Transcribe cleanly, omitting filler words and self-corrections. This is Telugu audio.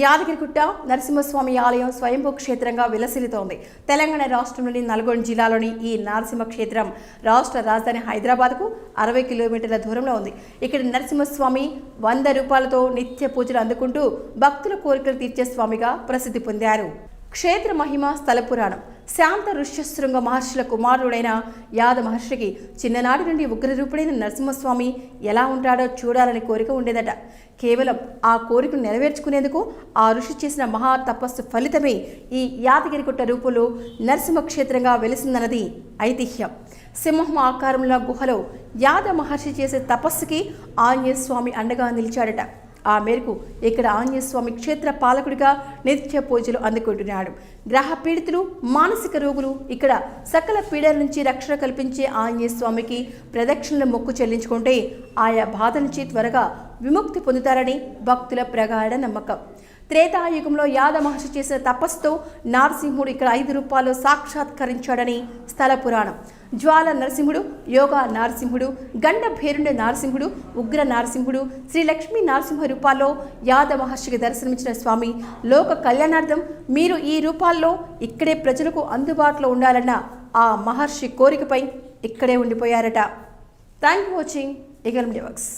యాదగిరిగుట్ట నరసింహస్వామి ఆలయం స్వయంభూ క్షేత్రంగా విలసిల్లుతోంది. తెలంగాణ రాష్ట్రంలోని నల్గొండ జిల్లాలోని ఈ నరసింహ క్షేత్రం రాష్ట్ర రాజధాని హైదరాబాద్కు 60 కిలోమీటర్ల దూరంలో ఉంది. ఇక్కడ నరసింహస్వామి 100 రూపాయలతో నిత్య పూజలు అందుకుంటూ భక్తుల కోరికలు తీర్చే స్వామిగా ప్రసిద్ధి పొందారు. క్షేత్ర మహిమ స్థల పురాణం. శాంత ఋష్యశృంగ మహర్షుల కుమారుడైన యాద మహర్షికి చిన్ననాటి నుండి ఉగ్రరూపుడైన నరసింహస్వామి ఎలా ఉంటాడో చూడాలని కోరిక ఉండేదట. కేవలం ఆ కోరికను నెరవేర్చుకునేందుకు ఆ ఋషి చేసిన మహా తపస్సు ఫలితమే ఈ యాదగిరిగుట్ట రూపంలో నరసింహ క్షేత్రంగా వెలిసిందన్నది ఐతిహ్యం. సింహం ఆకారంలో గుహలో యాద మహర్షి చేసే తపస్సుకి ఆంజనేయ స్వామి అండగా నిలిచాడట. ఆ మేరకు ఇక్కడ ఆంజనేయ స్వామి క్షేత్ర పాలకుడిగా నిత్య పూజలు అందుకుంటున్నాడు. గ్రహ పీడితులు, మానసిక రోగులు ఇక్కడ సకల పీడల నుంచి రక్షణ కల్పించే ఆంజనేయ స్వామికి ప్రదక్షిణల మొక్కు చెల్లించుకుంటే ఆయా బాధ నుంచి త్వరగా విముక్తి పొందుతారని భక్తుల ప్రగాఢ నమ్మకం. త్రేతాయుగంలో యాద మహర్షి చేసిన తపస్సుతో నారసింహుడు ఇక్కడ 5 రూపాయలు సాక్షాత్కరించాడని స్థల పురాణం. జ్వాల నరసింహుడు, యోగా నరసింహుడు, గండ భేరుండ నరసింహుడు, ఉగ్ర నరసింహుడు, శ్రీ లక్ష్మీ నరసింహ రూపాల్లో యాద మహర్షికి దర్శనమిచ్చిన స్వామి లోక కళ్యాణార్థం మీరు ఈ రూపాల్లో ఇక్కడే ప్రజలకు అందుబాటులో ఉండాలన్న ఆ మహర్షి కోరికపై ఇక్కడే ఉండిపోయారట. Thank you watching Eagle Media works.